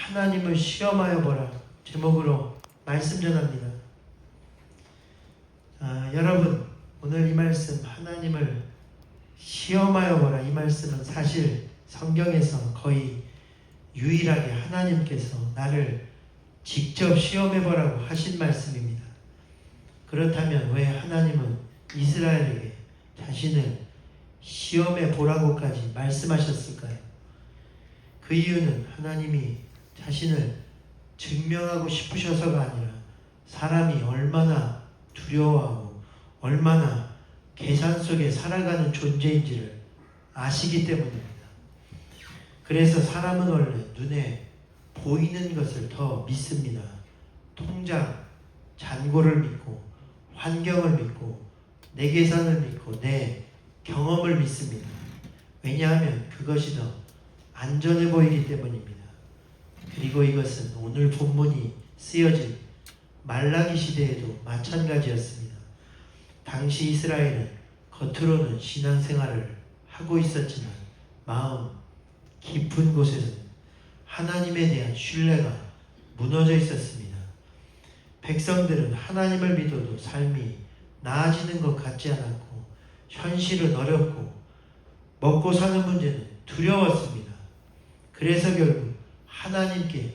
하나님을 시험하여 보라 제목으로 말씀 전합니다. 여러분, 오늘 이 말씀 하나님을 시험하여 보라, 이 말씀은 사실 성경에서 거의 유일하게 하나님께서 나를 직접 시험해 보라고 하신 말씀입니다. 그렇다면 왜 하나님은 이스라엘에게 자신을 시험해 보라고까지 말씀하셨을까요? 그 이유는 하나님이 자신을 증명하고 싶으셔서가 아니라 사람이 얼마나 두려워하고 얼마나 계산 속에 살아가는 존재인지를 아시기 때문입니다. 그래서 사람은 원래 눈에 보이는 것을 더 믿습니다. 통장, 잔고를 믿고 환경을 믿고 내 계산을 믿고 내 경험을 믿습니다. 왜냐하면 그것이 더 안전해 보이기 때문입니다. 그리고 이것은 오늘 본문이 쓰여진 말라기 시대에도 마찬가지였습니다. 당시 이스라엘은 겉으로는 신앙생활을 하고 있었지만 마음 깊은 곳에서는 하나님에 대한 신뢰가 무너져 있었습니다. 백성들은 하나님을 믿어도 삶이 나아지는 것 같지 않았고 현실은 어렵고 먹고 사는 문제는 두려웠습니다. 그래서 결국 하나님께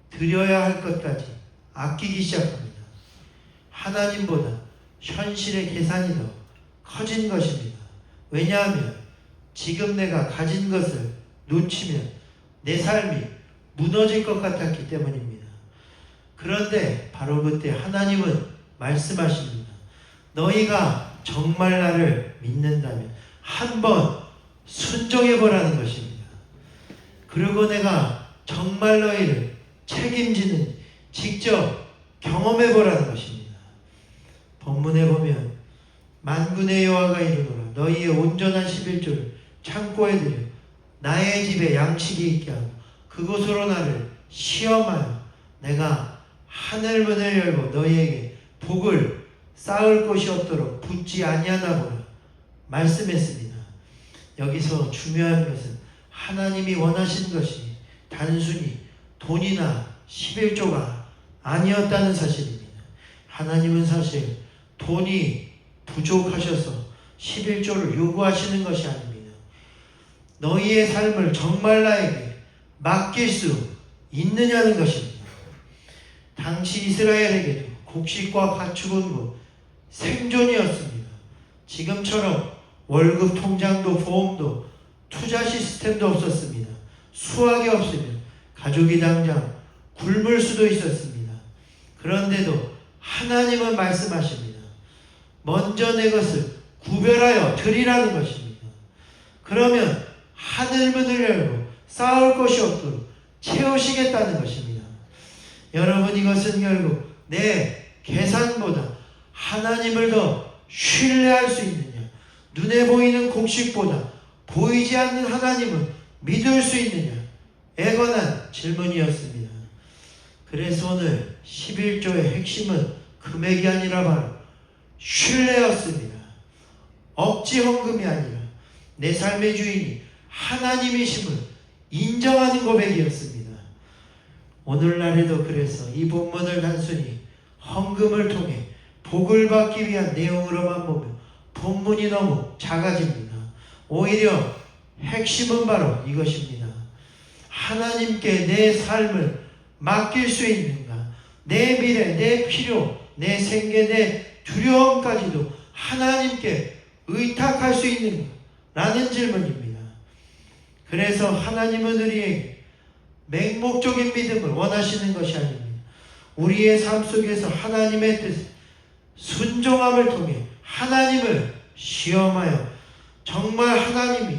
드려야 할 것까지 아끼기 시작합니다. 하나님보다 현실의 계산이 더 커진 것입니다. 왜냐하면 지금 내가 가진 것을 놓치면 내 삶이 무너질 것 같았기 때문입니다. 그런데 바로 그때 하나님은 말씀하십니다. 너희가 정말 나를 믿는다면 한번 순종해 보라는 것입니다. 그리고 내가 정말 너희를 책임지는 직접 경험해 보라는 것입니다. 본문에 보면 만군의 여호와가 이르노라 너희의 온전한 11조를 창고에 들여 나의 집에 양식이 있게 하고 그곳으로 나를 시험하여 내가 하늘문을 열고 너희에게 복을 쌓을 곳이 없도록 붙지 아니하나 보라 말씀했습니다. 여기서 중요한 것은 하나님이 원하신 것이 단순히 돈이나 11조가 아니었다는 사실입니다. 하나님은 사실 돈이 부족하셔서 11조를 요구하시는 것이 아닙니다. 너희의 삶을 정말 나에게 맡길 수 있느냐는 것입니다. 당시 이스라엘에게도 곡식과 가축은 곧 생존이었습니다. 지금처럼 월급 통장도 보험도 투자 시스템도 없었습니다. 수확이 없으면 가족이 당장 굶을 수도 있었습니다. 그런데도 하나님은 말씀하십니다. 먼저 내 것을 구별하여 드리라는 것입니다. 그러면 하늘문을 열고 쌓을 것이 없도록 채우시겠다는 것입니다. 여러분, 이것은 결국 내 계산보다 하나님을 더 신뢰할 수 있느냐, 눈에 보이는 곡식보다 보이지 않는 하나님을 믿을 수 있느냐에 관한 질문이었습니다. 그래서 오늘 11조의 핵심은 금액이 아니라 바로 신뢰였습니다. 억지 헌금이 아니라 내 삶의 주인이 하나님이심을 인정하는 고백이었습니다. 오늘날에도 그래서 이 본문을 단순히 헌금을 통해 복을 받기 위한 내용으로만 보면 본문이 너무 작아집니다. 오히려 핵심은 바로 이것입니다. 하나님께 내 삶을 맡길 수 있는가? 내 미래, 내 필요, 내 생계, 내 두려움까지도 하나님께 의탁할 수 있는가? 라는 질문입니다. 그래서 하나님은 우리에게 맹목적인 믿음을 원하시는 것이 아닙니다. 우리의 삶 속에서 하나님의 뜻에 순종함을 통해 하나님을 시험하여 정말 하나님이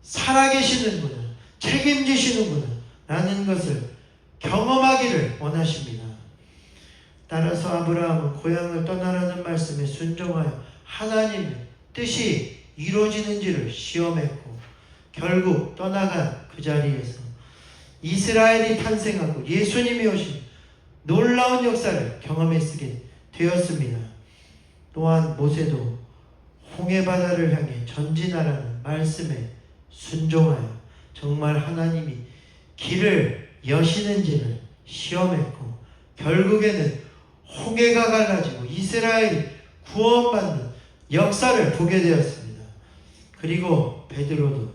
살아계시는구나, 책임지시는구나 라는 것을 경험하기를 원하십니다. 따라서 아브라함은 고향을 떠나라는 말씀에 순종하여 하나님의 뜻이 이루어지는지를 시험했고 결국 떠나간 그 자리에서 이스라엘이 탄생하고 예수님이 오신 놀라운 역사를 경험했게 되었습니다. 또한 모세도 홍해바다를 향해 전진하라는 말씀에 순종하여 정말 하나님이 길을 여시는지를 시험했고 결국에는 홍해가 갈라지고 이스라엘이 구원받는 역사를 보게 되었습니다. 그리고 베드로도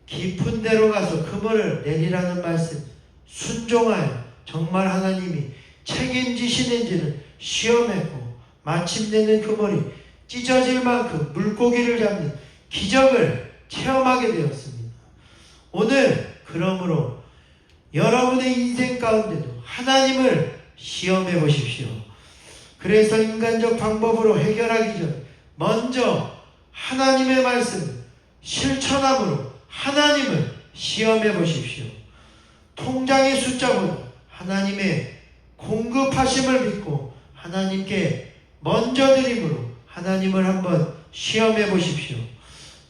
깊은 데로 가서 그물을 내리라는 말씀 순종하여 정말 하나님이 책임지시는지를 시험했고 마침내는 그물이 찢어질 만큼 물고기를 잡는 기적을 체험하게 되었습니다. 오늘 그러므로 여러분의 인생 가운데도 하나님을 시험해 보십시오. 그래서 인간적 방법으로 해결하기 전 먼저 하나님의 말씀을 실천함으로 하나님을 시험해 보십시오. 통장의 숫자보다 하나님의 공급하심을 믿고 하나님께 먼저 드림으로 하나님을 한번 시험해 보십시오.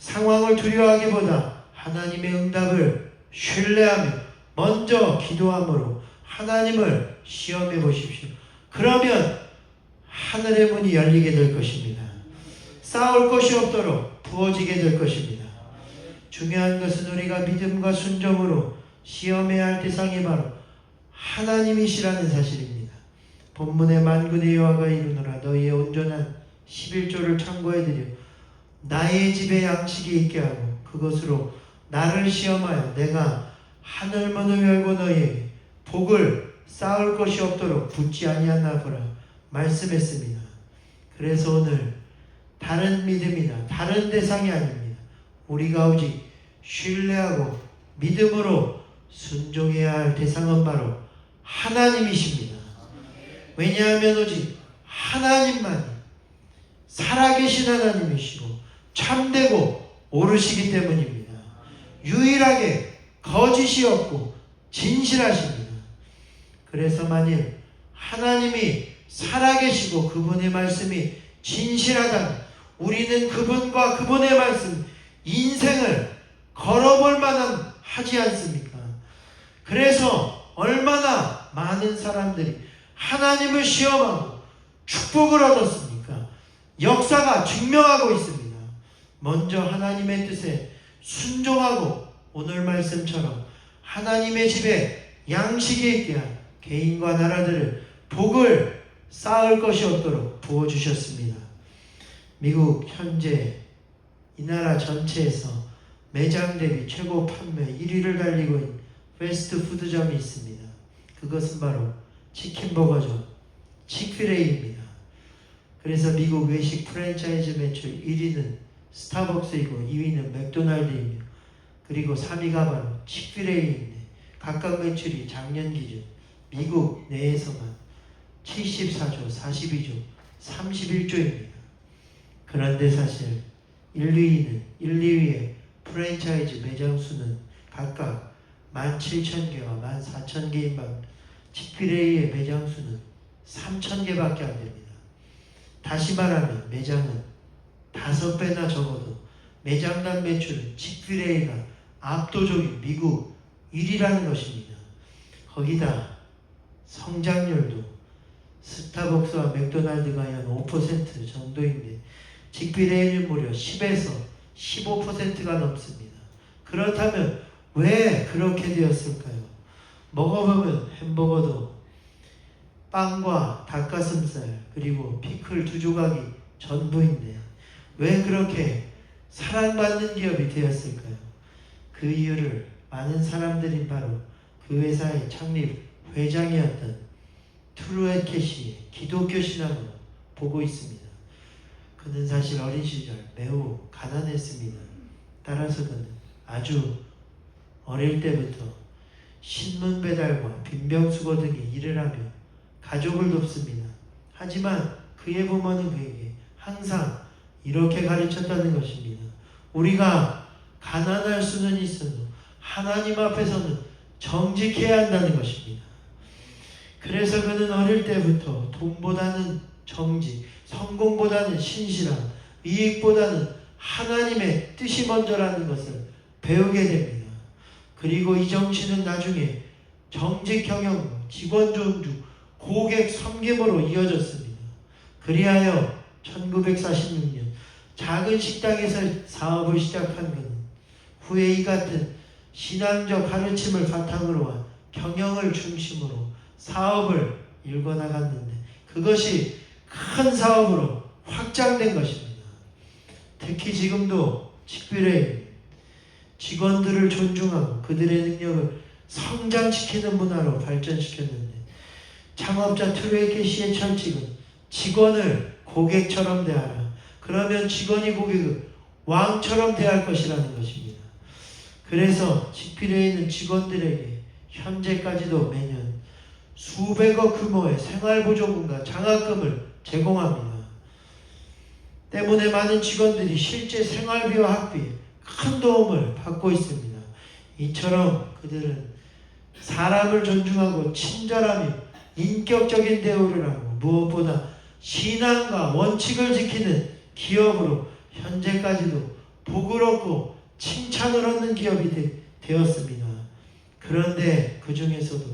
상황을 두려워하기보다 하나님의 응답을 신뢰하며 먼저 기도함으로 하나님을 시험해 보십시오. 그러면 하늘의 문이 열리게 될 것입니다. 싸울 것이 없도록 부어지게 될 것입니다. 중요한 것은 우리가 믿음과 순종으로 시험해야 할 대상이 바로 하나님이시라는 사실입니다. 본문의 만군의 여호와가 이르노라 너희의 온전한 11조를 창고해드려 나의 집에 양식이 있게 하고 그것으로 나를 시험하여 내가 하늘 문을 열고 너희에게 복을 쌓을 것이 없도록 붙지 아니하나 보라 말씀했습니다. 그래서 오늘 다른 믿음이나 다른 대상이 아닙니다. 우리가 오직 신뢰하고 믿음으로 순종해야 할 대상은 바로 하나님이십니다. 왜냐하면 오직 하나님만이 살아계신 하나님이시고 참되고 옳으시기 때문입니다. 유일하게 거짓이 없고 진실하십니다. 그래서 만일 하나님이 살아계시고 그분의 말씀이 진실하다면 우리는 그분과 그분의 말씀 인생을 걸어볼 만한 하지 않습니까? 그래서 얼마나 많은 사람들이 하나님을 시험하고 축복을 얻었습니까? 역사가 증명하고 있습니다. 먼저 하나님의 뜻에 순종하고 오늘 말씀처럼 하나님의 집에 양식이 있게 한 개인과 나라들을 복을 쌓을 것이 없도록 부어주셨습니다. 미국 현재 이 나라 전체에서 매장 대비 최고 판매 1위를 달리고 있는 패스트푸드점이 있습니다. 그것은 바로 치킨버거점 치크레이입니다. 그래서 미국 외식 프랜차이즈 매출 1위는 스타벅스이고 2위는 맥도날드이며 그리고 3위가 바로 치크레이인데 각각 매출이 작년 기준 미국 내에서만 74조, 42조, 31조입니다. 그런데 사실 1, 2위의 프랜차이즈 매장 수는 각각 17,000개와 14,000개인 반 치크레이의 매장 수는 3,000개밖에 안 됩니다. 다시 말하면 매장은 5배나 적어도 매장당 매출은 치크레이가 압도적인 미국 1위라는 것입니다. 거기다 성장률도 스타벅스와 맥도날드가 약 5% 정도인데 치크레이는 무려 10에서 15%가 넘습니다. 그렇다면 왜 그렇게 되었을까요? 먹어보면 햄버거도 빵과 닭가슴살 그리고 피클 2조각이 전부인데 왜 그렇게 사랑받는 기업이 되었을까요? 그 이유를 많은 사람들이 바로 그 회사의 창립 회장이었던 트루앳 캐시의 기독교 신앙으로 보고 있습니다. 그는 사실 어린 시절 매우 가난했습니다. 따라서 그는 아주 어릴 때부터 신문 배달과 빈병수거 등의 일을 하며 가족을 돕습니다. 하지만 그의 부모는 그에게 항상 이렇게 가르쳤다는 것입니다. 우리가 가난할 수는 있어도 하나님 앞에서는 정직해야 한다는 것입니다. 그래서 그는 어릴 때부터 돈보다는 정직, 성공보다는 신실함, 이익보다는 하나님의 뜻이 먼저라는 것을 배우게 됩니다. 그리고 이 정신은 나중에 정직 경영, 직원 존중, 고객 섬김으로 이어졌습니다. 그리하여 1946년 작은 식당에서 사업을 시작한 그는 후에 이 같은 신앙적 가르침을 바탕으로 한 경영을 중심으로 사업을 일궈나갔는데 그것이 큰 사업으로 확장된 것입니다. 특히 지금도 직비레인 직원들을 존중하고 그들의 능력을 성장시키는 문화로 발전시켰는데 창업자 트루에케 씨의 철칙은 직원을 고객처럼 대하라. 그러면 직원이 고객을 왕처럼 대할 것이라는 것입니다. 그래서 직비레인은 직원들에게 현재까지도 매년 수백억 규모의 생활보조금과 장학금을 제공합니다. 때문에 많은 직원들이 실제 생활비와 학비에 큰 도움을 받고 있습니다. 이처럼 그들은 사람을 존중하고 친절하며 인격적인 대우를 하고 무엇보다 신앙과 원칙을 지키는 기업으로 현재까지도 복을 얻고 칭찬을 얻는 기업이 되었습니다. 그런데 그 중에서도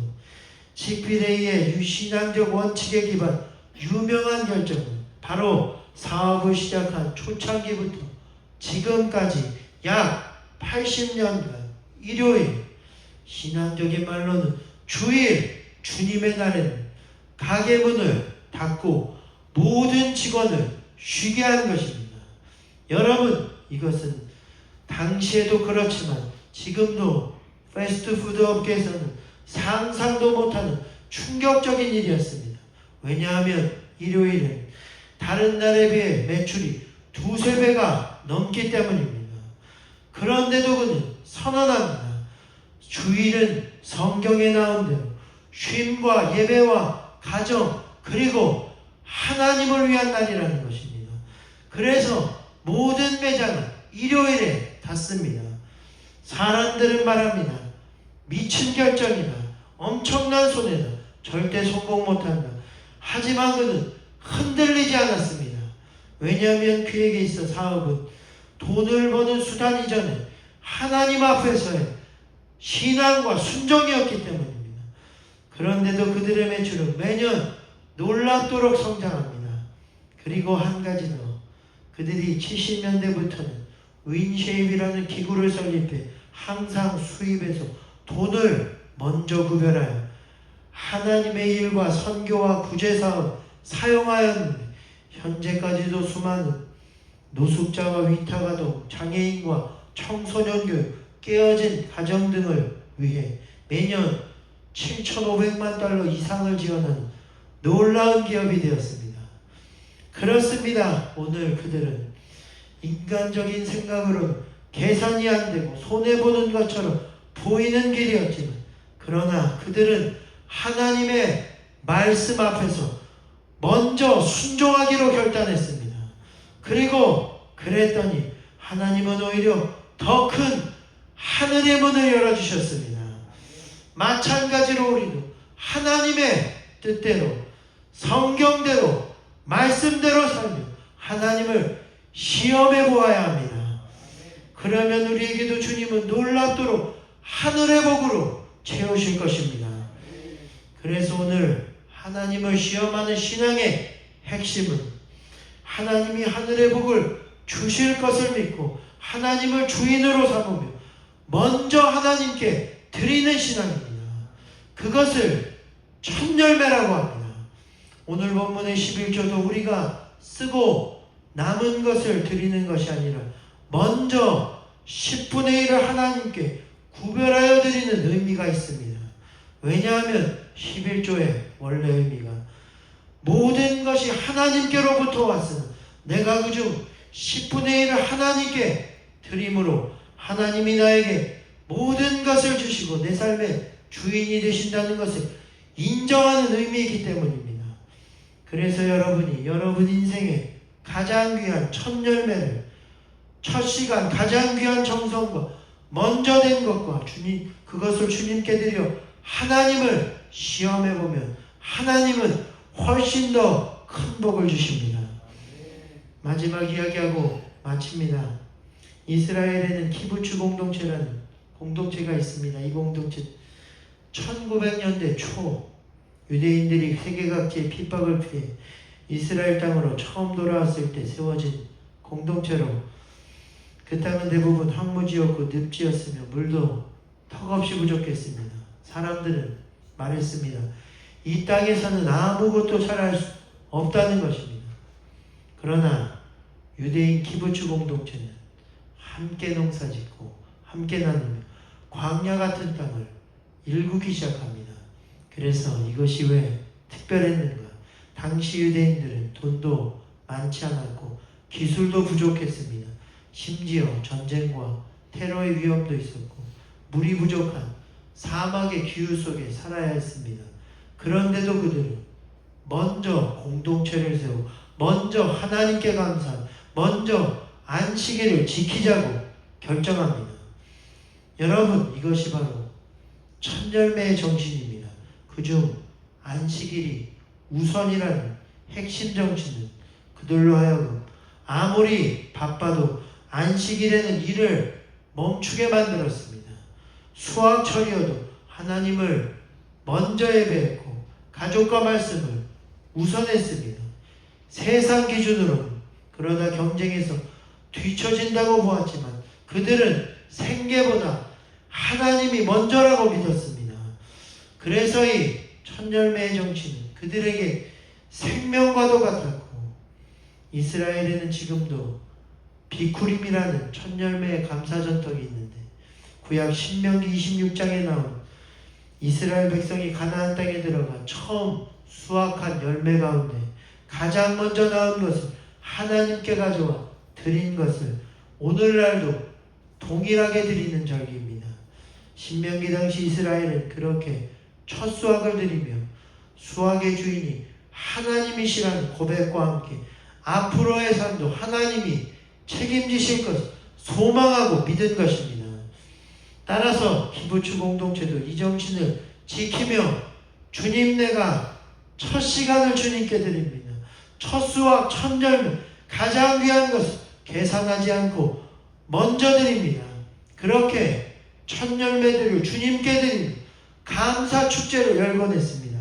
직비레이의 유신앙적 원칙에 기반 유명한 결정은 바로 사업을 시작한 초창기부터 지금까지 약 80년간 일요일, 신앙적인 말로는 주일, 주님의 날에는 가게 문을 닫고 모든 직원을 쉬게 한 것입니다. 여러분, 이것은 당시에도 그렇지만 지금도 패스트푸드 업계에서는 상상도 못하는 충격적인 일이었습니다. 왜냐하면 일요일은 다른 날에 비해 매출이 2~3배가 넘기 때문입니다. 그런데도 그는 선언합니다. 주일은 성경에 나온 대로 쉼과 예배와 가정 그리고 하나님을 위한 날이라는 것입니다. 그래서 모든 매장은 일요일에 닫습니다. 사람들은 말합니다. 미친 결정이다. 엄청난 손해다. 절대 성공 못한다. 하지만 그는 흔들리지 않았습니다. 왜냐하면 그에게 있어 사업은 돈을 버는 수단 이전에 하나님 앞에서의 신앙과 순종이었기 때문입니다. 그런데도 그들의 매출은 매년 놀랍도록 성장합니다. 그리고 한 가지 더, 그들이 70년대부터는 윈쉐입이라는 기구를 설립해 항상 수입에서 돈을 먼저 구별하여 하나님의 일과 선교와 구제사업 사용하였는데 현재까지도 수많은 노숙자와 위탁아동, 장애인과 청소년 교육, 깨어진 가정 등을 위해 매년 7,500만 달러 이상을 지원하는 놀라운 기업이 되었습니다. 그렇습니다. 오늘 그들은 인간적인 생각으로 계산이 안 되고 손해보는 것처럼 보이는 길이었지만 그러나 그들은 하나님의 말씀 앞에서 먼저 순종하기로 결단했습니다. 그리고 그랬더니 하나님은 오히려 더 큰 하늘의 문을 열어주셨습니다. 마찬가지로 우리도 하나님의 뜻대로 성경대로 말씀대로 살며 하나님을 시험해 보아야 합니다. 그러면 우리에게도 주님은 놀랍도록 하늘의 복으로 채우실 것입니다. 그래서 오늘 하나님을 시험하는 신앙의 핵심은 하나님이 하늘의 복을 주실 것을 믿고 하나님을 주인으로 삼으며 먼저 하나님께 드리는 신앙입니다. 그것을 첫 열매라고 합니다. 오늘 본문의 11조도 우리가 쓰고 남은 것을 드리는 것이 아니라 먼저 10분의 1을 하나님께 구별하여 드리는 의미가 있습니다. 왜냐하면 11조의 원래 의미가 모든 것이 하나님께로부터 왔으나 내가 그중 10분의 1을 하나님께 드림으로 하나님이 나에게 모든 것을 주시고 내 삶의 주인이 되신다는 것을 인정하는 의미이기 때문입니다. 그래서 여러분이 여러분 인생의 가장 귀한 첫 열매를 첫 시간 가장 귀한 정성과 먼저 된 것과 주님 그것을 주님께 드려 하나님을 시험해 보면 하나님은 훨씬 더 큰 복을 주십니다. 마지막 이야기하고 마칩니다. 이스라엘에는 키부츠 공동체라는 공동체가 있습니다. 이 공동체 1900년대 초 유대인들이 세계 각지의 핍박을 피해 이스라엘 땅으로 처음 돌아왔을 때 세워진 공동체로 그 땅은 대부분 황무지였고 늪지였으며 물도 턱없이 부족했습니다. 사람들은 말했습니다. 이 땅에서는 아무것도 잘할 수 없다는 것입니다. 그러나 유대인 키부츠 공동체는 함께 농사짓고 함께 나누며 광야 같은 땅을 일구기 시작합니다. 그래서 이것이 왜 특별했는가? 당시 유대인들은 돈도 많지 않았고 기술도 부족했습니다. 심지어 전쟁과 테러의 위험도 있었고 물이 부족한 사막의 기후 속에 살아야 했습니다. 그런데도 그들은 먼저 공동체를 세우고 먼저 하나님께 감사하고 먼저 안식일을 지키자고 결정합니다. 여러분, 이것이 바로 천열매의 정신입니다. 그중 안식일이 우선이라는 핵심 정신은 그들로 하여금 아무리 바빠도 안식일에는 일을 멈추게 만들었습니다. 수학철이어도 하나님을 먼저 예배했고 가족과 말씀을 우선했습니다. 세상 기준으로는 그러다 경쟁에서 뒤처진다고 보았지만 그들은 생계보다 하나님이 먼저라고 믿었습니다. 그래서 이 천열매의 정치는 그들에게 생명과도 같았고 이스라엘에는 지금도 비쿠림이라는 천열매의 감사전턱이 있는데 구약 신명기 26장에 나온 이스라엘 백성이 가나안 땅에 들어가 처음 수확한 열매 가운데 가장 먼저 나온 것을 하나님께 가져와 드린 것을 오늘날도 동일하게 드리는 절기입니다. 신명기 당시 이스라엘은 그렇게 첫 수확을 드리며 수확의 주인이 하나님이시라는 고백과 함께 앞으로의 삶도 하나님이 책임지실 것을 소망하고 믿은 것입니다. 따라서 키부츠 공동체도 이 정신을 지키며 주님, 내가 첫 시간을 주님께 드립니다. 첫 수확, 첫 열매, 가장 귀한 것을 계산하지 않고 먼저 드립니다. 그렇게 첫 열매들을 주님께 드리며 감사 축제를 열곤 했습니다.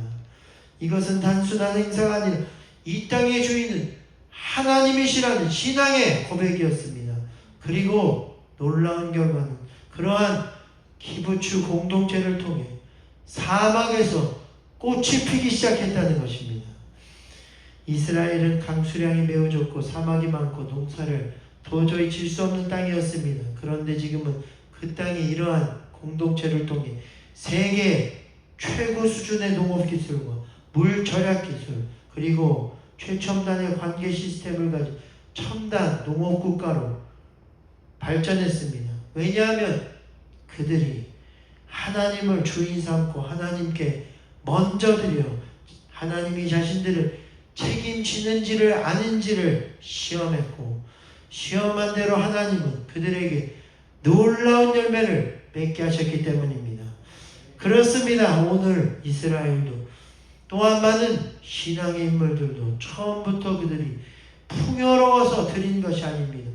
이것은 단순한 행사가 아니라 이 땅의 주인은 하나님이시라는 신앙의 고백이었습니다. 그리고 놀라운 결과는 그러한 키부츠 공동체를 통해 사막에서 꽃이 피기 시작했다는 것입니다. 이스라엘은 강수량이 매우 적고 사막이 많고 농사를 도저히 질 수 없는 땅이었습니다. 그런데 지금은 그 땅이 이러한 공동체를 통해 세계 최고 수준의 농업기술과 물 절약 기술 그리고 최첨단의 관계 시스템을 가진 첨단 농업국가로 발전했습니다. 왜냐하면 그들이 하나님을 주인 삼고 하나님께 먼저 드려 하나님이 자신들을 책임지는지를 아는지를 시험했고 시험한 대로 하나님은 그들에게 놀라운 열매를 맺게 하셨기 때문입니다. 그렇습니다. 오늘 이스라엘도 또한 많은 신앙의 인물들도 처음부터 그들이 풍요로워서 드린 것이 아닙니다.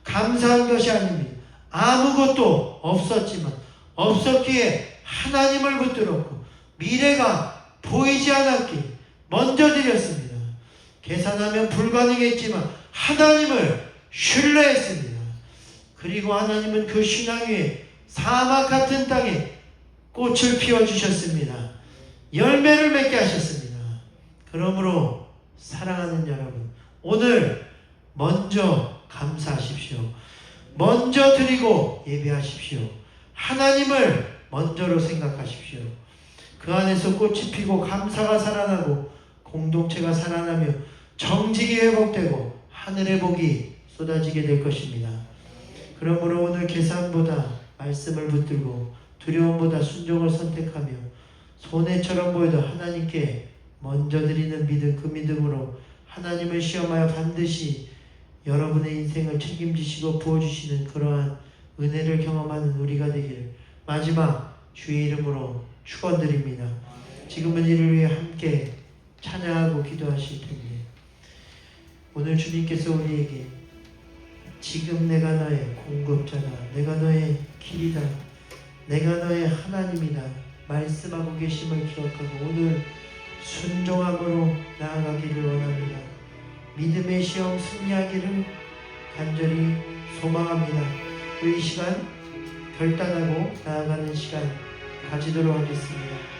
감사한 것이 아닙니다. 아무것도 없었지만 없었기에 하나님을 붙들었고 미래가 보이지 않았기에 먼저 드렸습니다. 계산하면 불가능했지만 하나님을 신뢰했습니다. 그리고 하나님은 그 신앙 위에 사막 같은 땅에 꽃을 피워주셨습니다. 열매를 맺게 하셨습니다. 그러므로 사랑하는 여러분, 오늘 먼저 감사하십시오. 먼저 드리고 예배하십시오. 하나님을 먼저로 생각하십시오. 그 안에서 꽃이 피고 감사가 살아나고 공동체가 살아나며 정직이 회복되고 하늘의 복이 쏟아지게 될 것입니다. 그러므로 오늘 계산보다 말씀을 붙들고 두려움보다 순종을 선택하며 손해처럼 보여도 하나님께 먼저 드리는 믿음, 그 믿음으로 하나님을 시험하여 반드시 여러분의 인생을 책임지시고 부어주시는 그러한 은혜를 경험하는 우리가 되기를 마지막 주의 이름으로 축원드립니다. 지금은 이를 위해 함께 찬양하고 기도하실 텐데 오늘 주님께서 우리에게 지금 내가 너의 공급자다, 내가 너의 길이다, 내가 너의 하나님이다 말씀하고 계심을 기억하고 오늘 순종함으로 나아가기를 원합니다. 믿음의 시험 승리하기를 간절히 소망합니다. 이 시간 결단하고 나아가는 시간 가지도록 하겠습니다.